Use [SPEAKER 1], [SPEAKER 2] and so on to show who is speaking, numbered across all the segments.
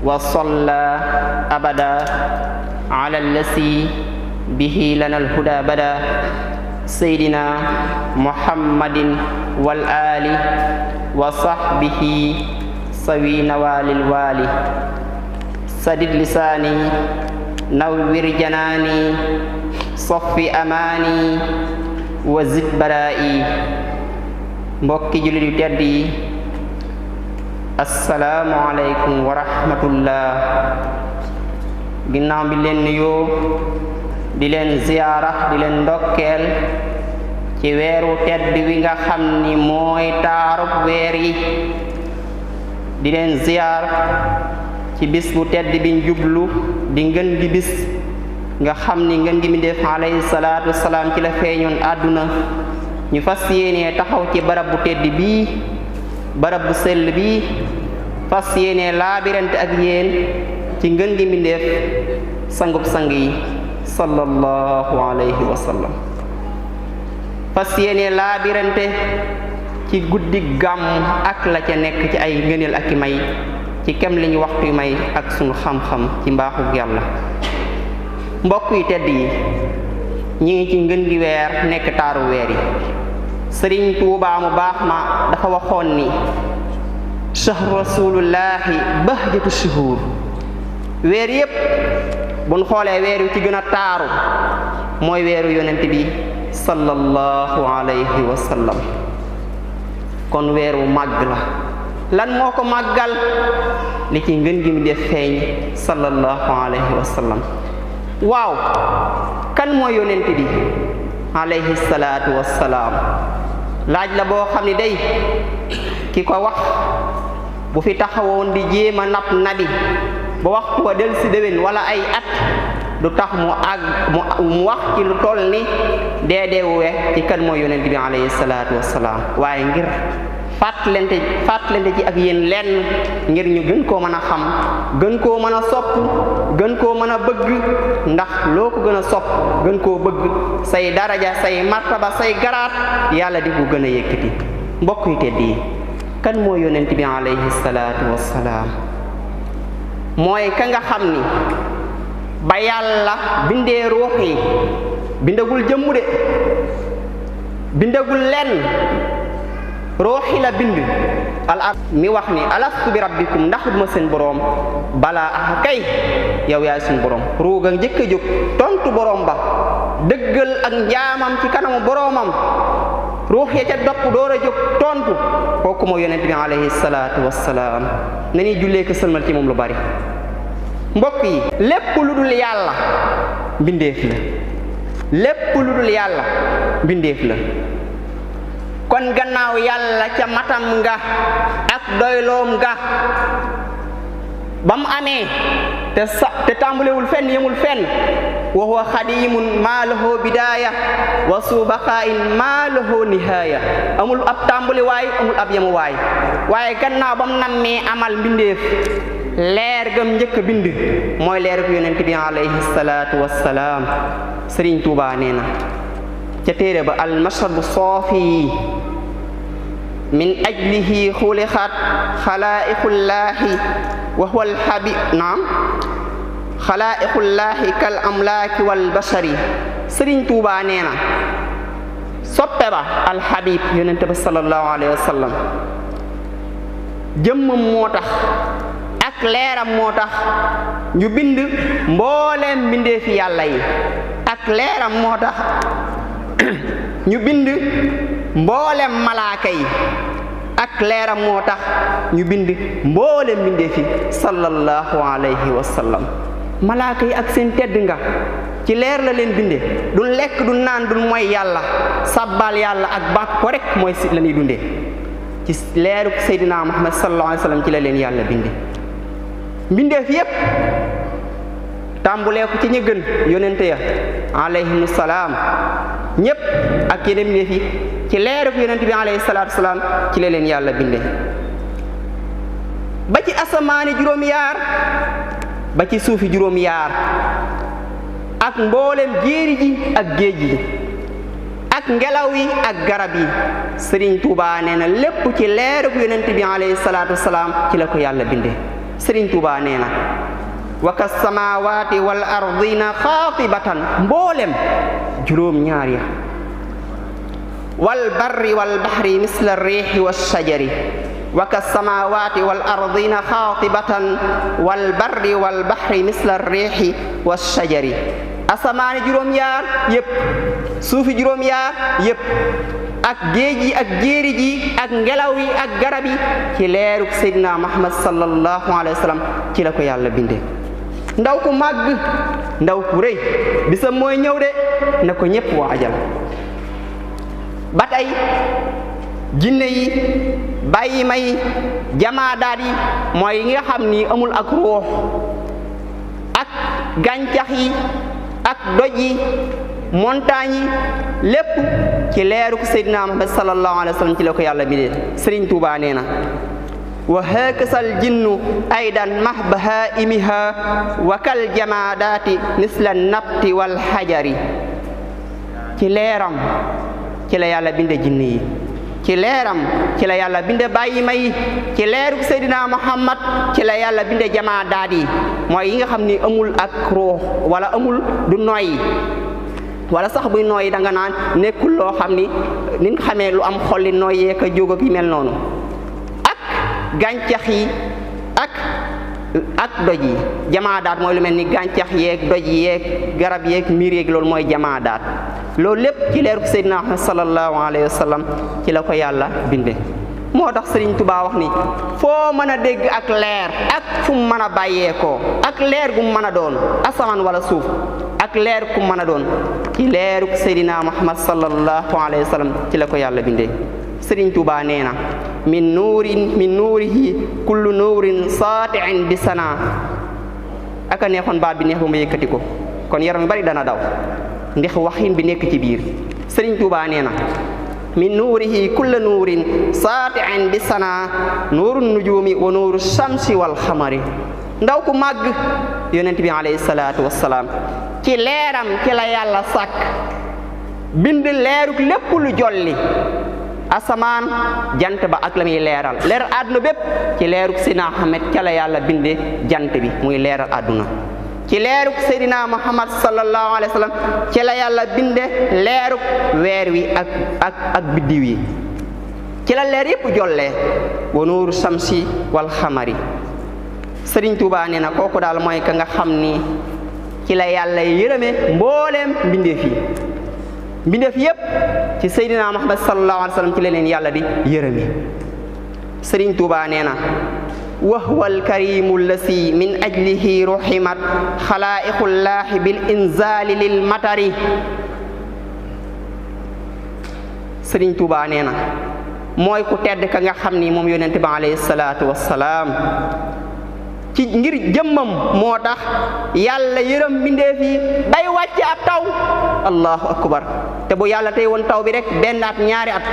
[SPEAKER 1] وصلى أبدا على الذي به لنا الهدى بدا سيدنا محمد والآل وصحبه سوي نوال الوالي سدد لساني نور جناني صف أماني وزد برائي mbokki jullit yu tedd yi assalaamu aleykum wa rahmatullah ginnaaw bi leen nuyoo di leen ziyaara di leen ndokkeel ci weeru tedd wi nga xam ni mooy taarub weer yi di leen ziyaar ci bis bu tedd biñ jublu di ngën gi bis nga xam ni ngën gi mi def alayhi salaatu wassalaam ci la feeñoon àdduna ñu fas yéenee taxaw ci barab bu tedd bii barab bu sell bii fas yéenee laabirante ak yéen ci ngën gi mbindeef sangub sang yi sallallahu alayhi wa sallam fas yéenee laabirante ci guddi gàmm ak la ca nekk ci ay ngëneel ak i may ci kem li ñu waxtu may ak sunu xam-xam ci mbaaxu yàlla mbokk yi tedd yi ñi ngi ci ngën gi weer nekk taaru weer yi sëriñ Tuubaa mu baax ma dafa waxoon ni shahru rasulullahi bahjatu shuhur weer yépp buñ xoolee weer yu ci gën a taaru mooy weeru yonent bi sallallahu alayhi wa sallam kon weeru màgg la lan moo ko màggal li ci ngën gi mu def feeñ sallallahu alayhi wa sallam waaw kan mooy yonent bi alayhi salaatu wassalaam laaj la boo xam ni day ki ko wax bu fi taxawoon di jéema nab nabi ba waxtu wa del si déwén wala ay at du tax mu wax ci lu toll ni deedeewuwe ci kan mooy yonent bi alayhi salaatu wassalaam waaye ngir fàttalante ci ak yéen lenn ngir ñu gën koo mën a xam gën koo mën a sopp gën koo mën a bëgg ndax loo ko gën a sopp gën koo bëgg say daraja say martaba say garaat yàlla di ko gën a yëkkati mbokk yi tedd yi kan mooy yonent bi alayhi salaatu wassalaam mooy ka nga xam ni ba yàlla bindee ruux yi bindagul jëmmu de bindagul lenn ruuxi la bind mi wax ni alastu bi rabbikum ndax duma seen boroom balaa ax kay yow yaay suñu boroom ruuga njëkk a jóg tontu boroom ba dëggal ak njaamam ci kanamu boroomam ruux ya ca dopp door a jóg tontu kooku moo yonent bi alayhi salaatu wassalaam na ñuy jullee ko sëlmal ci moom lu bari mbokk yi lépp lu dul yàlla mbindeef la lépp lu dul yàlla mbindeef la kon gannaaw yàlla ca matam nga ak doyloom nga ba mu amee te tàmbalewul fenn yemul fenn wa huwa xadimun maa lahu bidaaya wa subaqaa'in maa lahu nihaaya amul ab tàmbali waay amul ab yemu waay waaye gannaaw ba mu nammee amal mbindeef leer gam njëkk a bind mooy leer gu yonent bi alayhi salaatu wassalaam Sëriñ Tuubaa nee na ca téere ba almashhadu soofi min ajlihi xuliqat xalaa'iqullaahi wa huwa alxabib naam xalaa'iqullaahi kal amlaaki wal bashari Sëriñ Tuubaa nee na soppe ba alxabib yonente ba sallallahu alayhi wa sallam jëmmam moo tax ak leeram moo tax ñu bind mbooleem mbindeefi yàlla yi ak leeram moo tax ñu bind mboolem malaaka yi ak leeram moo tax ñu bind mboolem mbindeefi sallallahu alayhi wa sallam malaaka yi ak seen tedd nga ci leer la leen binde du lekk du naan du mooy yàlla sabbal yàlla ak bàkk ko rek mooy si la ñuy dundee ci leeru Seydina Muhammad sallallahu alayhi wa sallam ci la leen yàlla binde mbindeef yépp tàmbulee ko ci ñi gën yonente ya alayhimu salaam ñépp ak yeneen mbindeef yi ci leeru yonente bi alayhi salaatu salaam ci la leen yàlla binde ba ci asamaani juróom yaar ba ci suufi juróom yaar ak mboolem jéeri ji ak géej yi ak ngelaw yi ak garab yi Sëriñ Tuubaa nee na lépp ci leeru yonente bi alayhi salaatu salaam ci la ko yàlla binde Sëriñ Tuubaa nee na wa kas samaawaati wal ardina xaatibatan mboolem juróom ñaar ya wal barri wal bahri misla riixi wa shajari wa kas samaawaati wal ardina xaatibatan wal barri wal bahri misla riixi wa shajari asamaani juróom yaar yépp suufi juróom yaar yépp ak géej yi ak jéeri ji ak ngelaw yi ak garab yi ci leeruk Seydina Muhammad sallallahu alayhi wa sallam ci la ko yàlla bindee ndaw ku màgg ndaw ku rëy bisam mooy ñëw de na ko ñépp waajal ba tey jinne yi bàyyi may jamaadaat yi mooy yi nga xam ni amul ak ruux ak gàncax yi ak doj yi montagne yi lépp ci leeruk Seydina Muhammad sallallahu alayhi wa sallam ci la ko yàlla bindee Sëriñ Tuubaa nee na wa hakasal jinnu aydan mah bahaimiha wa kal jamaadaati misla nabti wal xajari ci leeram ci la yàlla binde jinne yi ci leeram ci la yàlla binde bàyyi may ci leeruk Seydina Muhammad ci la yàlla binde jamaadaat yi mooy yi nga xam ni amul ak ruux wala amul du noyyi wala sax buy nooyi da nga naan nekkul loo xam ni ni nga xamee lu am xolli nooyee ka jóg ak yu mel noonu ak gàncax yi ak doj yi jamaadaat mooy lu mel ni gàncax yeeg doj yeeg garab yeeg miir yeeg loolu mooy jamaadaat loolu lépp ci leeru Seydina Muhammad sallallahu alayhi wa sallam ci la ko yàlla binde moo tax Sëriñ Tuubaa wax ni foo mën a dégg ak leer ak fu mu mën a bàyyeekoo ak leer gu mu mën a doon asamaan wala suuf ak leer ku mën a doon ci leeruk Seydina Muhammad sallallahu alayhi wa sallam ci la ko yàlla bindee Sëriñ Tuubaa nee na min nuurihi kullu nuurin saati'in bi sana aka neexoon baat bi neex ba ma yëkkati ko kon yaram yu bari dana daw ndax waxin bi nekk ci biir Sëriñ Tuubaa nee na min nuurihi kullu nuurin saati'in bi sana nuuru nujuumi wa nuuru shamsi wal xamari ndaw ku màgg yonent bi alayhi salaatu wassalaam ci leeram ci la yàlla sàkk bind leeruk lépp lu jolli asamaan jant ba ak la muy leeral àdduna bépp ci leeruk Seydina Muhammad ca la yàlla binde jant bi muy leeral àdduna ci leeruk Seydina Muhammad sallallahu alayhi wa sallam ci la yàlla binde leeruk weer wi ak biddiw yi ci la leer yépp jollee wa nuuru samsi wal xamari Sëriñ Tuubaa nee na kooku daal mooy ka nga xam ni ci la yàlla yërëme mbooleem mbindeef yépp ci Seydina Muhammad sallallahu alayhi wa sallam ci la leen yàlla di yërëme Sëriñ Tuubaa nee na wa huwa alkarimu allasi min ajlihi ruhimat xalaa'iqullaahi bil inzaali lil matari Sëriñ Tuubaa nee na mooy ku tedd ka nga xam ni moom yonent bi alayhi salaatu wassalaam ci ngir jëmmam moo tax yàlla yërëm mbindeef yi bay wàcce ab taw allahu akbar te bu yàlla tey woon taw bi rek benn at ñaari at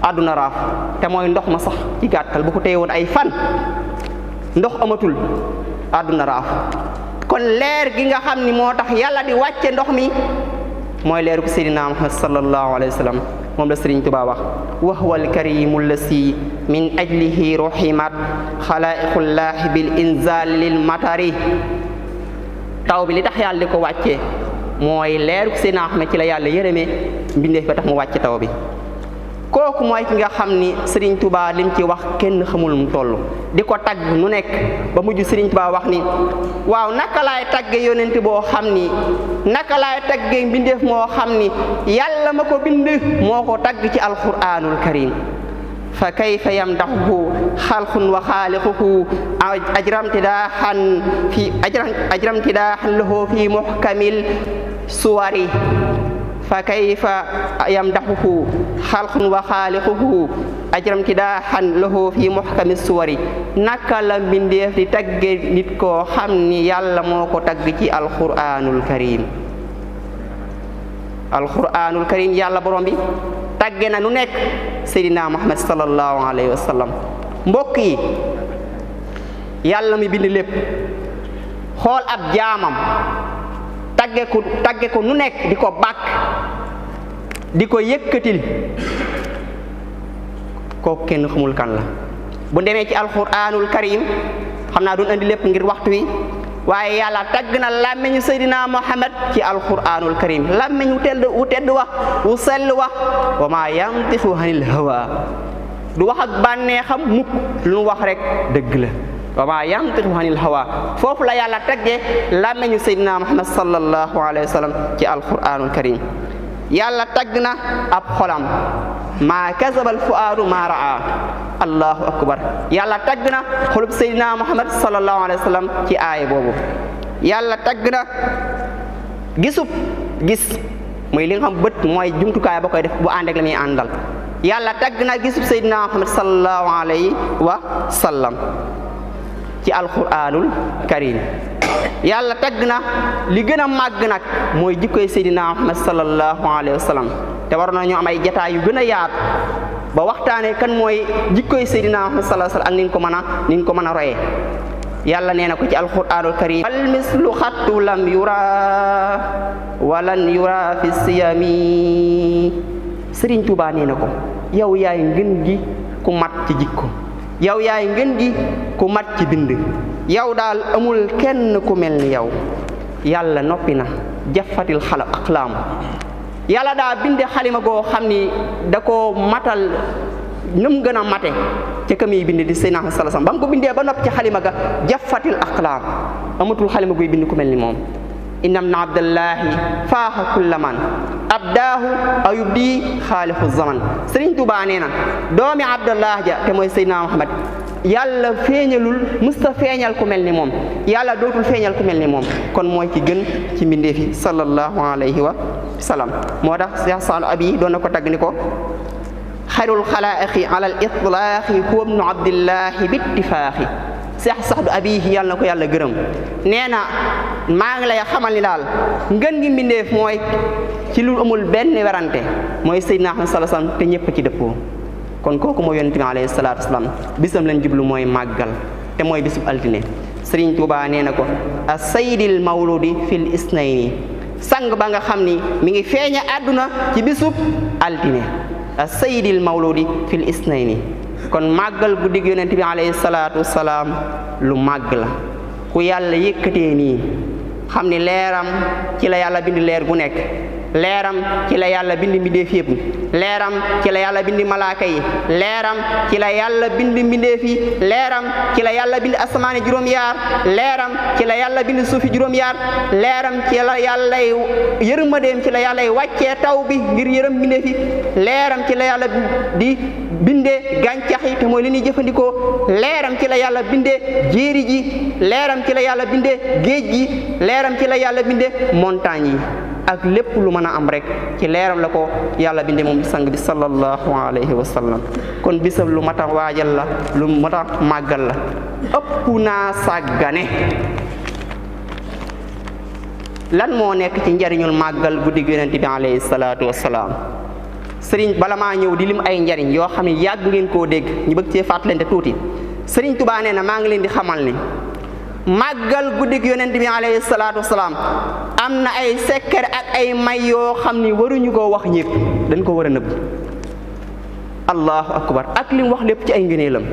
[SPEAKER 1] àdduna raaf te mooy ndox ma sax ci gàttal bu ko tey woon ay fan ndox amatul àdduna raaf kon leer gi nga xam ni moo tax yàlla di wàcce ndox mi mooy leeru ko Seydina Muhammad sallallahu alayhi wa sallam moom la Sëriñ Tuubaa wax wa huwa alkarimu allasi min ajlihi ruhimat xalaa'iqullaahi bil inzaali lil matari taw bi li tax yàlla di ko wàccee mooy leeru Seydina Muhammad ci la yàlla yërëmee mbindeef ba tax mu wàcce taw bi kooku mooy ki nga xam ni Sëriñ Tuubaa lim ci wax kenn xamul mu toll di ko tagg nu nekk ba mujj Sëriñ Tuubaa wax ni waaw naka laay tagge yonent boo xam ni naka laay tagge mbindeef moo xam ni yàlla ma ko bind moo ko tagg ci alquraanul karim fa kayfa yamdaxuhu xalqun wa xaaliquhu ajramtidaaxan lahu fi muhkamil suwari fa kayfa yamdaxuhu xalqun wa xaaliquhu ajramtidaaxan lahu fi muhkami suwari naka la mbindeef di tagge nit koo xam ni yàlla moo ko tagg ci alquraanul karim yàlla borom bi tagge na nu nekk Seydina Muhammad sallallahu alayhi wa sallam mbokk yi yàlla mi bind lépp xool ab jaamam tagge ko nu nekk di ko bàkk di ko yëkkatil kooku kenn xamul kan la bu demee ci alquraanul karim xam naa duñ andi lépp ngir waxtu wi waaye yàlla tagg na làmmiñu Seydina Muhammad ci alquranul karim làmmiñ wu tedd wax wu sell wax wa maa yantiqu anil hawa du wax ak bànneexam mukk lu nu wax rek dëgg la wa maa yantiqu anil hawa foofu la yàlla taggee làmmiñu Seydina Muhammad sallallahu alayhi wa sallam ci alquranul karim yàlla tagg na ab xolam maa kasabal fuaadu maa raa allahu akbar yàlla tagg na xolub Seydina Muhammad sallallahu alayhi wa sallam ci aaya boobu yàlla tagg na gis mooy li nga xam bët mooy jumtukaay ba koy def bu ànd ak la muy àndal yàlla tagg na gisub Seydina Muhammad sallallahu alayhi wa sallam ci alquranul karim yàlla tagg na li gën a màgg nag mooy jikkoy Seydina Muhammad sallallahu alayhi wa sallam te war na ñu am ay jataay yu gën a yaatu ba waxtaanee kan mooy jikkoy Seydina Muhammad sallallahu alayhi wa sallam ak ni ñu ko mën a royee yàlla nee na ko ci alquranul karim al mislu xattu lam yura walan yura fi siyami Sëriñ Tuubaa nee na ko yow yaay ngën gi ku mat ci jikko yow yaay ngën gi ku mat ci bind yow daal amul kenn ku mel ni yow yàlla noppi na jafatil aqlaam yàlla daa binde xalima goo xam ni da ko matal num gën a mate ca ka muy bind di Seydina Muhammad sallallahu alayhi wasallam ba mu ko bindee ba noppi ci xalima ga jafatil aqlaam amatul xalima guy bind ku mel ni moom innam na abdallahi faaxa kulla man abdaahu ayub di xaalifu zaman Sëriñ Tuubaa nee na doomi abdallah ja te mooy Seydina Muhammad yàlla musta feeñal ku mel ni moom yàlla dootul feeñal ku mel ni moom kon mooy ki gën ci mbindeefi sallallahu alayhi wa sallam moo tax Cheikh Saadu Abi doon na ko tagg ni ko xayrul xalaa'iqi alal itlaaxi huwa ibnu abdillahi bittifaaxi Cheikh Saadu Abi yàlla na ko yàlla gërëm nee na maa ngi lay xamal ni daal ngën gi mbindeef mooy ci lu amul benn werante mooy Seydina Muhammad sallallahu alayhi wa sallam te ñëpp ci dëppoo kon kooku mooy yonent bi alayhi salaatu wasalaam bisam lañ jublu mooy màggal te mooy bisub altine Sëriñ Tuubaa nee na ko a saydil mawludi fil isnayni sang ba nga xam ni mi ngi feeña àdduna ci bisub altine a saydil mawludi fil isnayni kon màggal guddig yonent bi alayhi salaatu wasalaam lu màgg la ku yàlla yëkkatee nii xam ni leeram ci la yàlla bind leer gu nekk leeram ci la yàlla bind mbindeef yëpp leeram ci la yàlla bind malaaka yi leeram ci la yàlla bind mbindeef yi leeram ci la yàlla bind asamaani juróom-yaar leeram ci la yàlla bind suufi juróom-yaar leeram ci la yàlla yërmandeem ci la yàlla wàccee taw bi ngir yërëm mbindeef yi leeram ci la yàlla di bindee gàncax yi te mooy li ñuy jëfandikoo leeram ci la yàlla bindee jéeri ji leeram ci la yàlla bindee géej gi leeram ci la yàlla bindee montagne yi ak lépp lu mën a am rek ci leeram la ko yàlla binde moom sang bi sallallahu alayhi wa sallam kon bisam lu mat a waajal la lu mat a màggal la ëpp naa sàggane lan moo nekk ci njariñul màggal guddi gi yonent bi alayhi salaatu wasalaam sëriñ bala maa ñëw di lim ay njariñ yoo xam ne yàgg ngeen koo dégg ñu bëgg cee fàttalante tuuti Sëriñ Tuubaa nee na maa ngi leen di xamal ni màggal guddig yonent bi alayhi salaatu wasalaam am na ay sekkere ak ay may yoo xam ni waruñu koo wax ñëpp dañ ko war a nëbb allahu akbar ak li mu wax lépp ci ay ngëneelam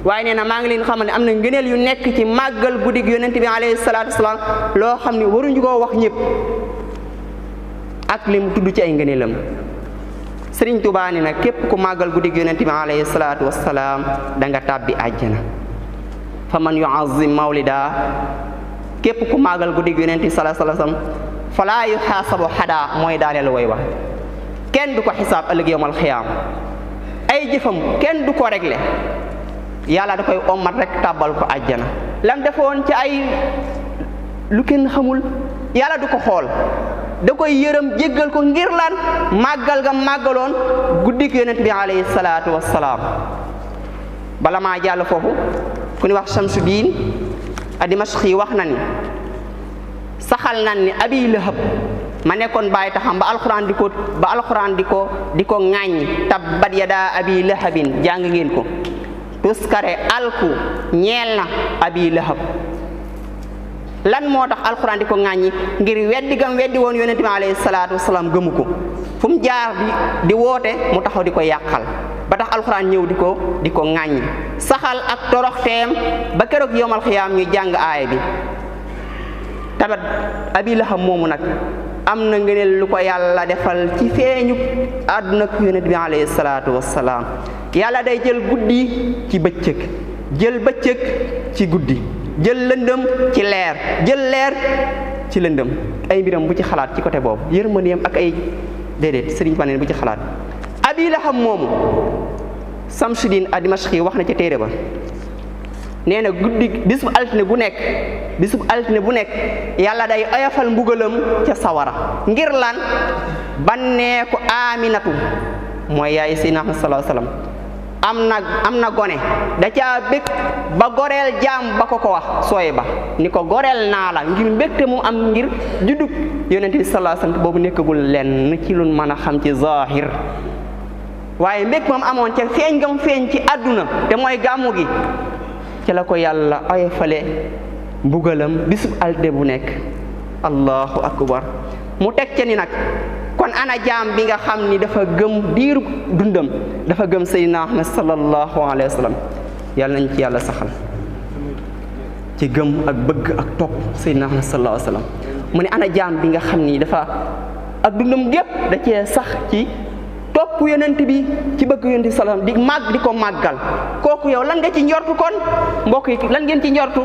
[SPEAKER 1] waaye nee na maa ngi leen xamal ne am na ngëneel yu nekk ci màggal guddig yonent bi alayhi salaatu wasalaam loo xam ni waruñu koo wax ñëpp ak li mu tudd ci ay ngëneelam Sëriñ Tuubaa nee na képp ku màggal guddig yonent bi alayhi salaatu wasalaam da nga tàbbi àjjana fa man yuazim mawlida képp ku màggal guddig yonent bi sallallahu alayhi wasallam falaa yuxaasabu xadaa mooy daaneel woy wax kenn du ko xisaab ëllëg yawmal xiyaam ay jëfam kenn du ko réglé yàlla da koy ommat rek tàbbal ko àjjana lam defoon ci ay lu kenn xamul yàlla du ko xool da koy yërëm jéggal ko ngir lan màggal ga màggaloon guddig yonent bi alayhi salaatu wassalaam bala maa jàll foofu ku ni wax Shamsuddin ad-Dimashqi wax na ni saxal nan ni Abi Lahab ma nekkoon bàyyi taxam ba alxuraan di ko ŋàññi tabbat yadaa Abi Lahabin jàng ngeen ko tuskare alku ñeel na Abi Lahab lan moo tax alxuraan di ko ŋàññi ngir weddi gam weddi woon yonent bi alayhi salaatu wasalaam gëmu ko fu mu jaar di woote mu taxaw di ko yàqal ba tax alxuraan ñëw di ko ŋàññ saxal ak toroxteem ba keroog yowmal xiyaam ñu jàng aaya bi. tabat Abi Lahab moomu nag am na ngëneel lu ko yàlla defal ci feeñu àdduna ak yonent bi alayhi salaatu wassalaam. yàlla day jël guddi ci bëccëg jël bëccëg ci guddi jël lëndëm ci leer jël leer ci lëndëm ay mbiram bu ci xalaat ci côté boobu yërmandeem ak ay déedéet sëriñ Faneen bu ci xalaat. Abi Lahab moomu Samsuddin ad-Dimashqi wax na ca téere ba nee na guddi bisub altine bu nekk yàlla day oyofal mbugalam ca sawara ngir lan banneeku Aminatu mooy yaay Seydina Muhammad sallallahu alayhi wasallam am na gone da caa bég ba goreel jaam ba ko wax sooy ba ni ko goreel naa la ngir mbégte mu am ngir juddug yonent bi sallallahu alayhi wasallam boobu nekkagul lenn ci luñ mën a xam ci zahir waaye mbég moom amoon ca feeñ ngam feeñ ci àdduna te mooy gàmmu gi ci la ko yàlla oyofale mbugalam bisub altine bu nekk. allahu akbar mu teg ca ni nag kon ana jaam bi nga xam ni dafa gëm diiru dundam dafa gëm Seydina Muhammad sallallahu alayhi wa sallam yàlla nañ ci yàlla saxal ci gëm ak bëgg ak topp Seydina Muhammad sallallahu alayhi wa sallam. mu ne ana jaam bi nga xam ni dafa ak dundam gépp da cee sax ci topp yonent bi ci bëgg yonent bi sallallahu alayhi wa sallam di ko màggal kooku yow lan nga ci njortu kon mbokk yi lan ngeen ci njortu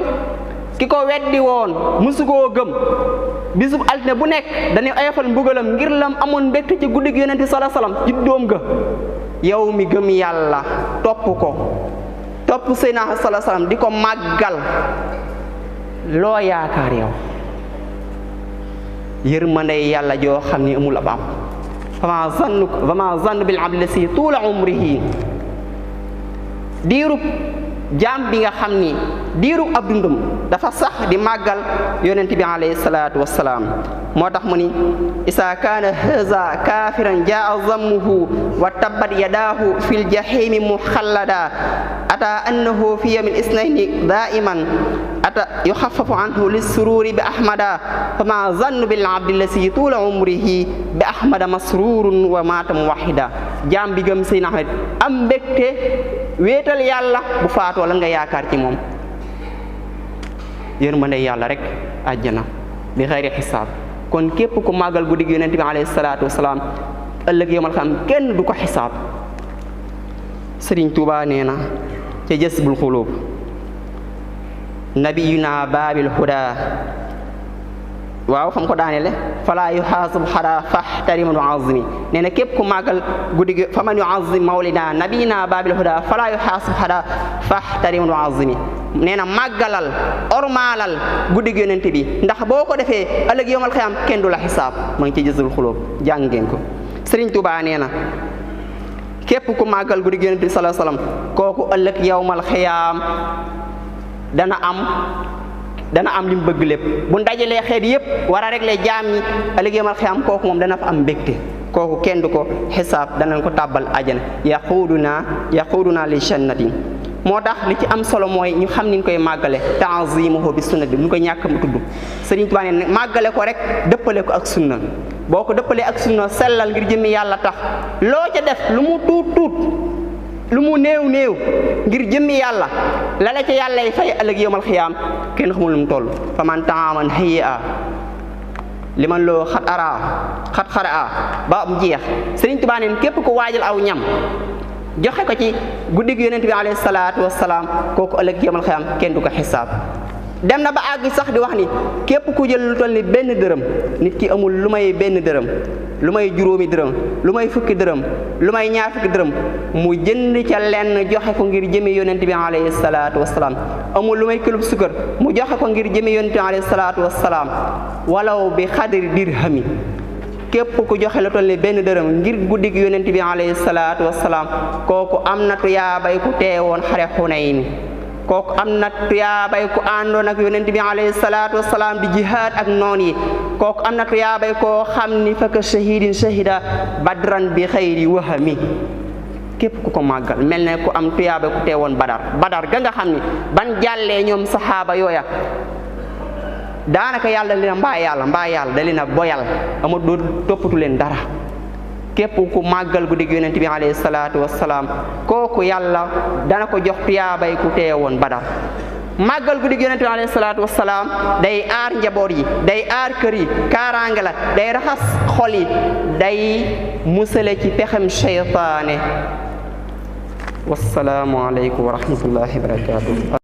[SPEAKER 1] ki ko weddi woon musu koo gëm bisub altine bu nekk dañuy oyofal mbugalam ngir lam amoon mbégte ci guddig yonent bi sallallahu alayhi wasallam ci doom ga yow mi gëm yàlla topp ko topp Seydina sallallahu alayhi wasallam di ko màggal loo yaakaar yow yërmande yàlla joo xam ni amul ab am fama zannu bil abdi lasi tuula umrihi diirub jaam bi nga xam ni diiru ab dundum dafa sax di màggal yonent bi alayhi salaatu wassalaam moo tax mu ni isa kaana haza kafiran jaa zammuhu wa tabbat yadaahu fil jahimi muxallada ata annahu fi yawmil isnayni daiman ata yuxaffafu anhu lissururi bi ahmada fama zannu bil abdi lasi tuula umrihi bi ahmada masrurun wa maata muwahida jaam bi gëm Seydina Ahmed am mbégte wéetal yàlla bu faatoo lan nga yaakaar ci moom yërmande yàlla rek àjjana bi xayri xisaab kon képp ku màggal guddi gi yonent bi alayhi salaatu wasalaam ëllëg yomal xam kenn du ko xisaab. Sëriñ Tuubaa nee na ca Jazbul Xuluub nabiyuna baabil huda waaw xam ko daanele fala yuhaasib xada faxtariman wa azimi nee na képp ku màggal guddi gi fa man yuazim mawlida nabiyina baabil huda fala yuhaasib xada faxtariman wa azimi nee na màggalal ormaalal guddi gi yonent bi ndax boo ko defee ëllëg yowmal xiyaam kenn du la xisaab ma ngi ci Jazbul Xuluub jàng ngeen ko. Sëriñ Tuubaa nee na képp ku màggal guddi gi yonent bi sallallahu alayhi wasallam kooku ëllëg yowmal xiyaam dana am li mu bëgg lépp bu ndajalee xeet yëpp war a régler jaam ñi ëllëg yawmal xiyaam kooku moom dana fa am mbégte kooku kenn du ko xisaab danañ ko tàbbal ajana yaquuduna li jannati moo tax li ci am solo mooy ñu xam niñ koy màggale ta'zimuhu bi sunnati ñu ko ñàkk mu tudd Sëriñ Tuubaa ne màggale ko rek dëppale ko ak sunna boo ko dëppalee ak sunna sellal ngir jëmmi yàlla tax loo ca def lu mu tuut lu mu néew ngir jëmmi yàlla la la ca yàlla yi fay ëllëg yawmal xiyaam kenn xamul lu mu toll fa man taaman hayya li man loo xat xara ba am jeex Sëriñ Tuubaa neen képp ko waajal aw ñam joxe ko ci guddi gi yonent bi alayhi salaatu wassalaam kooku ëllëg yawmal xiyaam kenn du ko xisaab dem na ba àgg sax di wax ni képp ku jël lu toll ni benn dërëm nit ki amul lu may benn dërëm lu may juróomi dërëm lu may fukki dërëm lu may ñaar fukki dërëm mu jënd ca lenn joxe ko ngir jëmi yonent bi alayhi salaatu wassalaam amul lu may kilub sukkar mu joxe ko ngir jëmi yonent bi alayhi salaatu wassalaam walaw bi xadri dirhami képp ku joxe lu toll ni benn dërëm ngir guddi gi yonent bi alayhi salaatu wassalaam kooku am na tuyaabay ku teewoon xare Xunayn kooku am na tuyaabay ku àndoon ak yonent bi alayhi salaatu wassalaam di jihaad ak noon yi kooku am na tuyaabay koo xam ni fekk shahidin shahida badran bi xayri wahami képp ku ko màggal mel ne ku am tuyaabay ku teewoon badar ga nga xam ni ban jàllee ñoom saxaaba yooya daanaka yàlla li na mbaa yàlla da leen a boyal ama doo toppatu leen dara képp ku màggal guddi gi yonent bi alayhi salaatu wassalaam kooku yàlla dana ko jox tuyaabay ku teewoon Badar. màggal guddi gi yonent bi alayhi salaatu wassalaam day aar njaboot yi, day aar kër yi, kaaraange la, day raxas xol yi, day musale ci pexem seytaane. wassalaamu aleykum wa rahmatullahi wa barakaatuh.